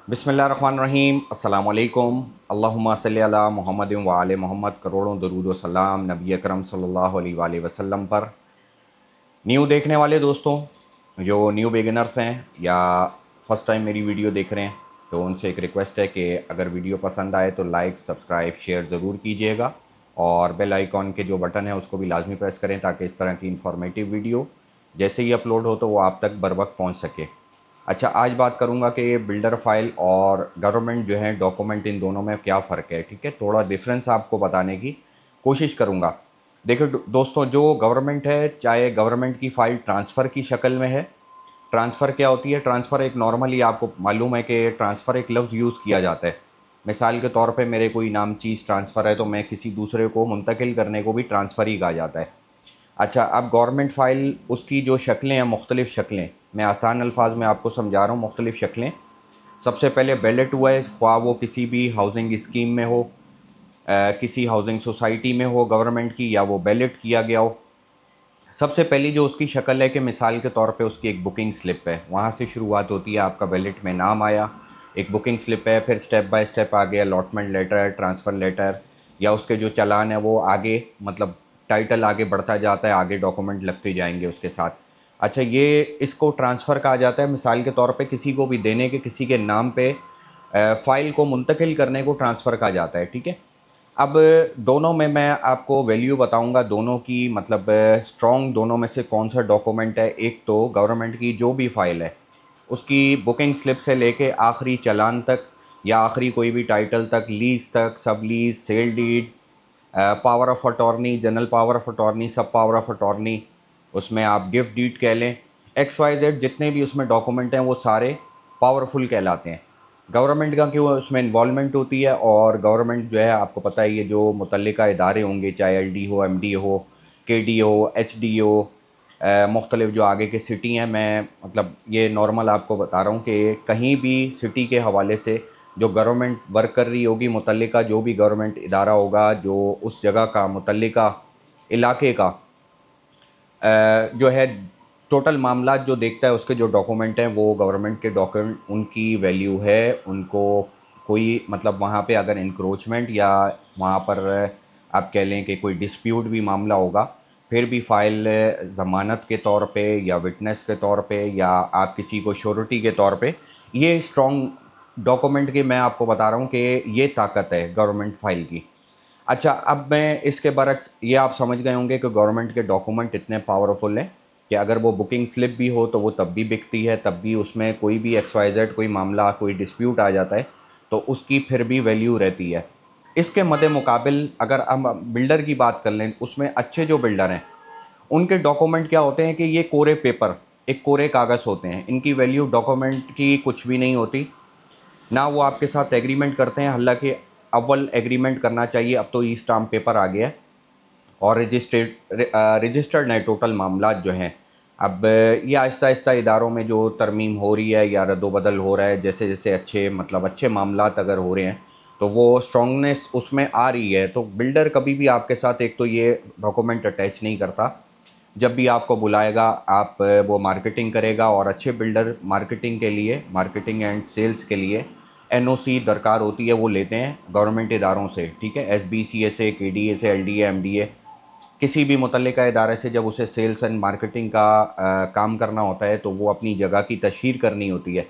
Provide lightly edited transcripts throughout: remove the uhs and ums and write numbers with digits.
बिस्मिल्लाहिर्रहमानिर्रहीम। अस्सलामुअलैकुम। अल्लाहुम्मा सल्लि अला मुहम्मदिन व आले मोहम्मद। करोड़ों दरूद व सलाम नबी अकरम सल्लल्लाहु अलैहि वसल्लम पर। न्यू देखने वाले दोस्तों जो न्यू बिगिनर्स हैं या फ़र्स्ट टाइम मेरी वीडियो देख रहे हैं, तो उनसे एक रिक्वेस्ट है कि अगर वीडियो पसंद आए तो लाइक सब्सक्राइब शेयर ज़रूर कीजिएगा और बेल आइकॉन के जो बटन है उसको भी लाजमी प्रेस करें ताकि इस तरह की इंफॉर्मेटिव वीडियो जैसे ही अपलोड हो तो वो आप तक बर वक्त पहुँच सके। अच्छा, आज बात करूंगा कि बिल्डर फाइल और गवर्नमेंट जो है डॉक्यूमेंट, इन दोनों में क्या फ़र्क है। ठीक है, थोड़ा डिफरेंस आपको बताने की कोशिश करूंगा। देखो दोस्तों, जो गवर्नमेंट है, चाहे गवर्नमेंट की फ़ाइल ट्रांसफ़र की शक्ल में है। ट्रांसफ़र क्या होती है? ट्रांसफ़र एक नॉर्मली आपको मालूम है कि ट्रांसफ़र एक लफ्ज़ यूज़ किया जाता है। मिसाल के तौर पे मेरे कोई नाम चीज़ ट्रांसफ़र है तो मैं किसी दूसरे को मुंतकिल करने को भी ट्रांसफ़र ही कहा जाता है। अच्छा, अब गवर्नमेंट फ़ाइल उसकी जो शक्लें हैं, मुख्तलिफ़ शक्लें, मैं आसान अल्फाज में आपको समझा रहा हूँ। मुख्तलिफ़ शक्लें, सबसे पहले बैलेट हुआ है, ख्वाह वो किसी भी हाउसिंग स्कीम में हो, किसी हाउसिंग सोसाइटी में हो गवर्नमेंट की, या वो बैलेट किया गया हो। सबसे पहली जो उसकी शक्ल है कि मिसाल के तौर पे उसकी एक बुकिंग स्लिप है, वहाँ से शुरुआत होती है। आपका बैलेट में नाम आया, एक बुकिंग स्लिप है, फिर स्टेप बाय स्टेप आगे अलॉटमेंट लेटर, ट्रांसफ़र लेटर, या उसके जो चालान है वो आगे, मतलब टाइटल आगे बढ़ता जाता है, आगे डॉक्यूमेंट लगते जाएंगे उसके साथ। अच्छा, ये इसको ट्रांसफ़र कहा जाता है। मिसाल के तौर पे किसी को भी देने के, किसी के नाम पे फ़ाइल को मुंतकिल करने को ट्रांसफ़र कहा जाता है। ठीक है, अब दोनों में मैं आपको वैल्यू बताऊंगा, दोनों की मतलब स्ट्रॉन्ग दोनों में से कौन सा डॉक्यूमेंट है। एक तो गवर्नमेंट की जो भी फ़ाइल है उसकी बुकिंग स्लिप से लेके आखिरी चालान तक, या आखिरी कोई भी टाइटल तक, लीज़ तक, sub lease, sale deed, power of attorney, general power of attorney, sub power of attorney, उसमें आप गिफ्ट डीड कह लें, एक्स वाई जेड, जितने भी उसमें डॉक्यूमेंट हैं वो सारे पावरफुल कहलाते हैं। गवर्नमेंट का क्यों उसमें इन्वॉल्वमेंट होती है, और गवर्नमेंट जो है आपको पता है, ये जो मुतल्लिका इदारे होंगे, चाहे एल डी हो, एम डी हो, के डी हो, एच डी हो, मुख्तलिफ जो आगे के सिटी हैं, मैं मतलब ये नॉर्मल आपको बता रहा हूँ कि कहीं भी सिटी के हवाले से जो गवर्नमेंट वर्क कर रही होगी, मुतल्लिका जो भी गवर्नमेंट इदारा होगा जो उस जगह का, मुतल्लिका इलाके का जो है टोटल मामला जो देखता है, उसके जो डॉक्यूमेंट हैं वो गवर्नमेंट के डॉक्यूमेंट, उनकी वैल्यू है। उनको कोई मतलब वहाँ पे अगर इंक्रोचमेंट या वहाँ पर आप कह लें कि कोई डिस्प्यूट भी मामला होगा, फिर भी फ़ाइल ज़मानत के तौर पे या विटनेस के तौर पे या आप किसी को श्योरिटी के तौर पे, ये स्ट्रॉन्ग डॉक्यूमेंट की मैं आपको बता रहा हूँ कि ये ताकत है गवर्नमेंट फ़ाइल की। अच्छा, अब मैं इसके बरक्स ये आप समझ गए होंगे कि गवर्नमेंट के डॉक्यूमेंट इतने पावरफुल हैं कि अगर वो बुकिंग स्लिप भी हो तो वो तब भी बिकती है, तब भी उसमें कोई भी एक्स वाई जेड कोई मामला, कोई डिस्प्यूट आ जाता है तो उसकी फिर भी वैल्यू रहती है। इसके मद्दे मुकाबिल अगर हम बिल्डर की बात कर लें, उसमें अच्छे जो बिल्डर हैं उनके डॉक्यूमेंट क्या होते हैं कि ये कोरे पेपर, एक कोरे कागज़ होते हैं। इनकी वैल्यू डॉक्यूमेंट की कुछ भी नहीं होती। ना वो आपके साथ एग्रीमेंट करते हैं, हालांकि अव्वल एग्रीमेंट करना चाहिए, अब तो ई स्टाम्प पेपर आ गया है और रजिस्टर्ड है टोटल मामला जो हैं। अब ये आहिस्ता आहिस्ता इदारों में जो तरमीम हो रही है या रद्दोबदल हो रहा है, जैसे जैसे अच्छे मतलब अच्छे मामलात अगर हो रहे हैं तो वो स्ट्रॉन्गनेस उसमें आ रही है। तो बिल्डर कभी भी आपके साथ एक तो ये डॉक्यूमेंट अटैच नहीं करता। जब भी आपको बुलाएगा आप वो मार्केटिंग करेगा, और अच्छे बिल्डर मार्केटिंग के लिए, मार्केटिंग एंड सेल्स के लिए एनओसी दरकार होती है, वो लेते हैं गवर्नमेंट इदारों से। ठीक है, एसबीसीए से, केडीए से, एलडीए, एमडीए, किसी भी मुतल्लिका इदारे से जब उसे सेल्स एंड मार्केटिंग का काम करना होता है तो वो अपनी जगह की तशहीर करनी होती है,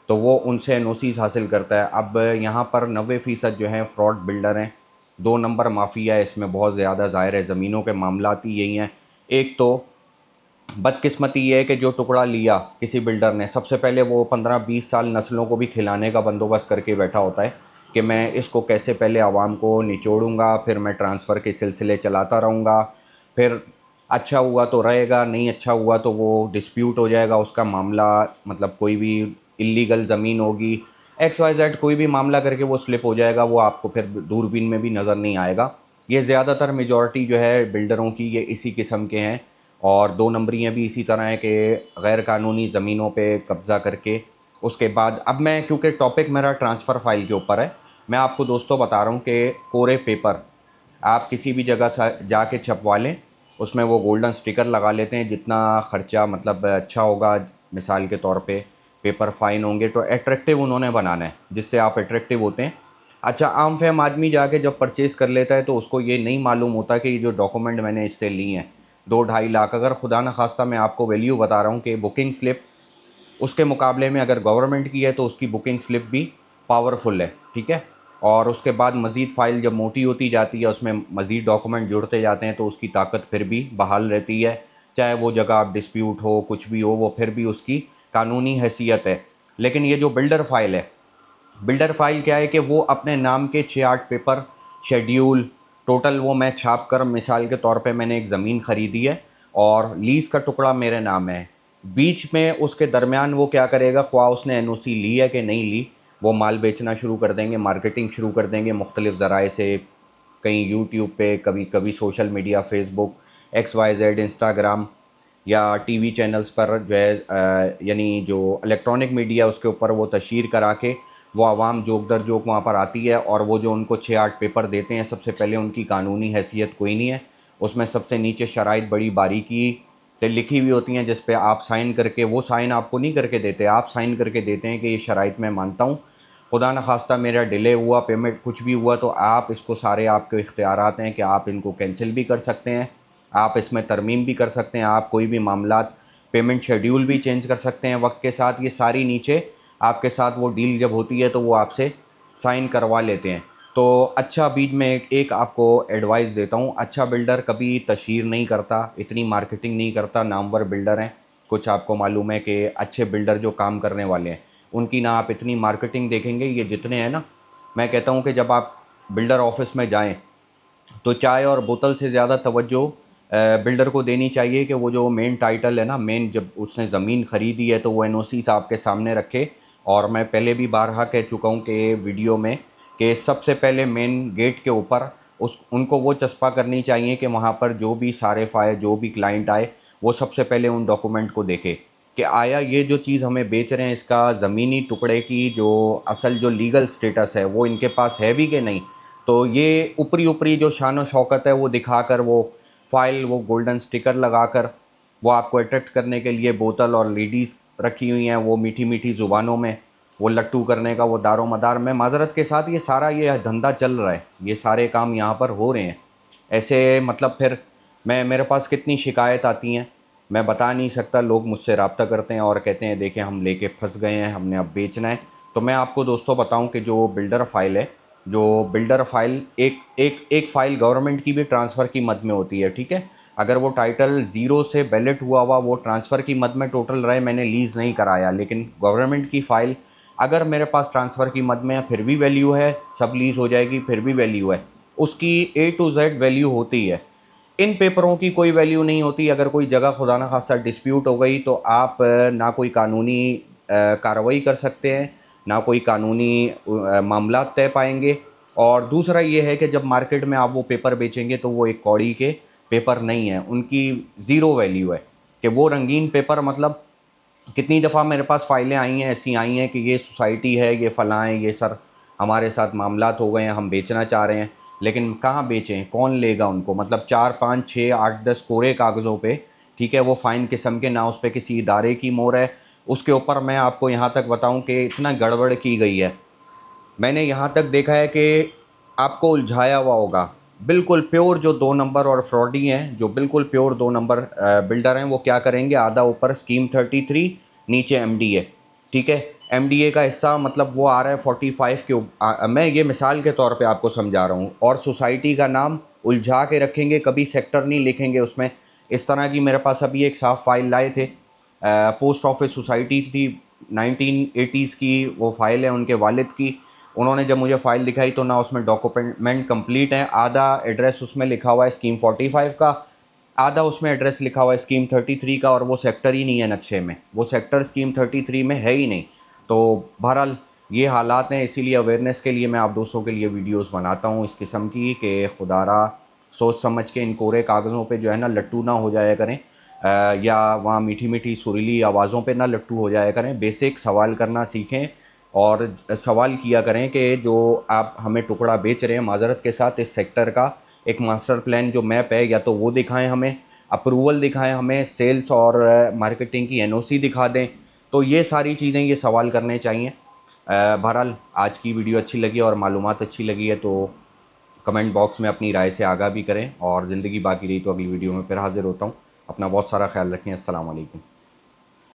तो वो उनसे एनओसीज़ हासिल करता है। अब यहाँ पर 90% जो हैं फ्रॉड बिल्डर हैं। 2 नंबर माफिया है इसमें बहुत ज़्यादा, ज़ाहिर है ज़मीनों के मामलात ही यही हैं। एक तो बदकिस्मती ये है कि जो टुकड़ा लिया किसी बिल्डर ने, सबसे पहले वो 15-20 साल नस्लों को भी खिलाने का बंदोबस्त करके बैठा होता है कि मैं इसको कैसे पहले आवाम को निचोड़ूंगा, फिर मैं ट्रांसफ़र के सिलसिले चलाता रहूँगा, फिर अच्छा हुआ तो रहेगा, नहीं अच्छा हुआ तो वो डिस्प्यूट हो जाएगा उसका मामला, मतलब कोई भी इल्लीगल ज़मीन होगी, एक्स वाई जेड कोई भी मामला करके वो स्लिप हो जाएगा, वो आपको फिर दूरबीन में भी नज़र नहीं आएगा। ये ज़्यादातर मेजॉरिटी जो है बिल्डरों की ये इसी किस्म के हैं। और 2 नंबरियाँ भी इसी तरह है कि गैर कानूनी ज़मीनों पे कब्ज़ा करके उसके बाद, अब मैं क्योंकि टॉपिक मेरा ट्रांसफ़र फ़ाइल के ऊपर है, मैं आपको दोस्तों बता रहा हूँ कि कोरे पेपर आप किसी भी जगह से जाके छपवा लें, उसमें वो गोल्डन स्टिकर लगा लेते हैं, जितना ख़र्चा मतलब अच्छा होगा, मिसाल के तौर पे पेपर फाइन होंगे, तो एट्रैक्टिव उन्होंने बनाना है जिससे आप एट्रैक्टिव होते हैं। अच्छा, आम फहम आदमी जाके जब परचेज़ कर लेता है तो उसको ये नहीं मालूम होता कि ये जो डॉक्यूमेंट मैंने इससे ली हैं 2-2.5 लाख, अगर खुदा न खास्ता मैं आपको वैल्यू बता रहा हूँ कि बुकिंग स्लिप उसके मुकाबले में अगर गवर्नमेंट की है तो उसकी बुकिंग स्लिप भी पावरफुल है, ठीक है। और उसके बाद मज़ीद फ़ाइल जब मोटी होती जाती है, उसमें मज़ीद डॉक्यूमेंट जुड़ते जाते हैं, तो उसकी ताकत फिर भी बहाल रहती है। चाहे वो जगह आप डिस्प्यूट हो, कुछ भी हो, वो फिर भी उसकी कानूनी हैसियत है। लेकिन ये जो बिल्डर फ़ाइल है, बिल्डर फ़ाइल क्या है कि वो अपने नाम के 6-8 पेपर, शेड्यूल, टोटल वो मैं छाप कर, मिसाल के तौर पे मैंने एक ज़मीन ख़रीदी है और लीज़ का टुकड़ा मेरे नाम है। बीच में उसके दरमियान वो क्या करेगा, ख्वाह उसने एनओसी ली है कि नहीं ली, वो माल बेचना शुरू कर देंगे, मार्केटिंग शुरू कर देंगे मुख्तलिफ़ ज़राए से, कहीं यूट्यूब पे, कभी कभी social media, Facebook, XYZ, Instagram, या टीवी चैनल्स पर जो है यानी जो इलेक्ट्रॉनिक मीडिया उसके ऊपर वो तशहीर करा के वो आवाम जोक दर जोक वहाँ पर आती है। और वो जो उनको 6-8 पेपर देते हैं, सबसे पहले उनकी कानूनी हैसियत कोई नहीं है, उसमें सबसे नीचे शराइत बड़ी बारीकी से लिखी हुई होती हैं, जिस पे आप साइन करके, वो साइन आपको नहीं करके देते, आप साइन करके देते हैं कि ये शराइत मैं मानता हूँ, खुदा न खास्ता मेरा डिले हुआ, पेमेंट कुछ भी हुआ तो आप इसको, सारे आपके इख्तियारात हैं कि आप इनको कैंसिल भी कर सकते हैं, आप इसमें तरमीम भी कर सकते हैं, आप कोई भी मामलात, पेमेंट शेड्यूल भी चेंज कर सकते हैं वक्त के साथ। ये सारी नीचे आपके साथ वो डील जब होती है तो वो आपसे साइन करवा लेते हैं। तो अच्छा, बीच में एक आपको एडवाइस देता हूँ, अच्छा बिल्डर कभी तशहीर नहीं करता, इतनी मार्केटिंग नहीं करता, नामवर बिल्डर हैं कुछ, आपको मालूम है कि अच्छे बिल्डर जो काम करने वाले हैं उनकी ना आप इतनी मार्केटिंग देखेंगे। ये जितने हैं ना, मैं कहता हूँ कि जब आप बिल्डर ऑफिस में जाएं तो चाय और बोतल से ज़्यादा तवज्जो बिल्डर को देनी चाहिए कि वो जो मेन टाइटल है ना, मेन जब उसने ज़मीन ख़रीदी है तो वो एनओसी आपके सामने रखे। और मैं पहले भी बारहा कह चुका हूँ कि वीडियो में, कि सबसे पहले मेन गेट के ऊपर उस उनको वो चस्पा करनी चाहिए कि वहाँ पर जो भी सारिफ़ आए, जो भी क्लाइंट आए, वो सबसे पहले उन डॉक्यूमेंट को देखे कि आया ये जो चीज़ हमें बेच रहे हैं, इसका ज़मीनी टुकड़े की जो असल जो लीगल स्टेटस है वो इनके पास है भी कि नहीं। तो ये ऊपरी ऊपरी जो शान व शौकत है वो दिखाकर, वो फ़ाइल, वो गोल्डन स्टिकर लगाकर, वो आपको अट्रैक्ट करने के लिए बोतल और लेडीज़ रखी हुई हैं, वो मीठी मीठी ज़ुबानों में वो लट्टू करने का वो दारो मदार में, माज़रत के साथ ये सारा ये धंधा चल रहा है, ये सारे काम यहाँ पर हो रहे हैं ऐसे। मतलब फिर मेरे पास कितनी शिकायत आती हैं मैं बता नहीं सकता। लोग मुझसे रब्ता करते हैं और कहते हैं देखें हम लेके फंस गए हैं, हमने अब बेचना है। तो मैं आपको दोस्तों बताऊं कि जो बिल्डर फ़ाइल है, जो बिल्डर फ़ाइल एक फ़ाइल गवर्नमेंट की भी ट्रांसफ़र की मद में होती है, ठीक है। अगर वो टाइटल ज़ीरो से बैलेट हुआ वो ट्रांसफ़र की मद में टोटल रहे, मैंने लीज़ नहीं कराया, लेकिन गवर्नमेंट की फ़ाइल अगर मेरे पास ट्रांसफ़र की मद में है फिर भी वैल्यू है, सब लीज़ हो जाएगी फिर भी वैल्यू है, उसकी A to Z वैल्यू होती है। इन पेपरों की कोई वैल्यू नहीं होती। अगर कोई जगह खुदा न खास्ता डिस्प्यूट हो गई तो आप ना कोई कानूनी कार्रवाई कर सकते हैं, ना कोई कानूनी मामला तय पाएंगे। और दूसरा ये है कि जब मार्केट में आप वो पेपर बेचेंगे तो वो एक कौड़ी के पेपर नहीं है, उनकी ज़ीरो वैल्यू है। कि वो रंगीन पेपर, मतलब कितनी दफ़ा मेरे पास फ़ाइलें आई हैं, ऐसी आई हैं कि ये सोसाइटी है, ये फ़लाँ है, ये सर हमारे साथ मामलात हो गए हैं, हम बेचना चाह रहे हैं, लेकिन कहाँ बेचें, कौन लेगा उनको। मतलब 4-5-6-8-10 कोरे कागज़ों पे, ठीक है, वो फ़ाइन किस्म के, ना उस पर किसी इदारे की मोहर है। उसके ऊपर मैं आपको यहाँ तक बताऊँ कि इतना गड़बड़ की गई है, मैंने यहाँ तक देखा है कि आपको उलझाया हुआ होगा। बिल्कुल प्योर जो 2 नंबर और फ्रॉडी हैं, जो बिल्कुल प्योर 2 नंबर बिल्डर हैं, वो क्या करेंगे, आधा ऊपर स्कीम 33, नीचे MDA, ठीक है। MDA का हिस्सा मतलब वो आ रहा है 45 के मैं ये मिसाल के तौर पे आपको समझा रहा हूँ। और सोसाइटी का नाम उलझा के रखेंगे, कभी सेक्टर नहीं लिखेंगे उसमें। इस तरह की मेरे पास अभी एक साफ फाइल लाए थे, पोस्ट ऑफिस सोसाइटी थी, 1980s की वो फ़ाइल है उनके वालिद की। उन्होंने जब मुझे फ़ाइल दिखाई तो ना उसमें डॉक्यूमेंट कंप्लीट है, आधा एड्रेस उसमें लिखा हुआ है स्कीम 45 का, आधा उसमें एड्रेस लिखा हुआ है स्कीम 33 का, और वो सेक्टर ही नहीं है नक्शे में, वो सेक्टर स्कीम 33 में है ही नहीं। तो बहरहाल ये हालात हैं, इसीलिए अवेयरनेस के लिए मैं आप दोस्तों के लिए वीडियोस बनाता हूँ इस किस्म की, कि खुदारा सोच समझ के इन कोरे कागज़ों पे जो है ना लट्टू ना हो जाया करें, या वहाँ मीठी मीठी सुरीली आवाज़ों पे ना लट्टू हो जाया करें। बेसिक सवाल करना सीखें और सवाल किया करें कि जो आप हमें टुकड़ा बेच रहे हैं, माज़रत के साथ इस सेक्टर का एक मास्टर प्लान जो मैप है, या तो वो दिखाएं हमें, अप्रूवल दिखाएं हमें, सेल्स और मार्केटिंग की NOC दिखा दें, तो ये सारी चीज़ें ये सवाल करने चाहिए। बहरहाल आज की वीडियो अच्छी लगी और मालूमात अच्छी लगी है तो कमेंट बॉक्स में अपनी राय से आगाह भी करें, और ज़िंदगी बाकी रही तो अगली वीडियो में फिर हाज़िर होता हूँ। अपना बहुत सारा ख्याल रखें। अस्सलाम वालेकुम।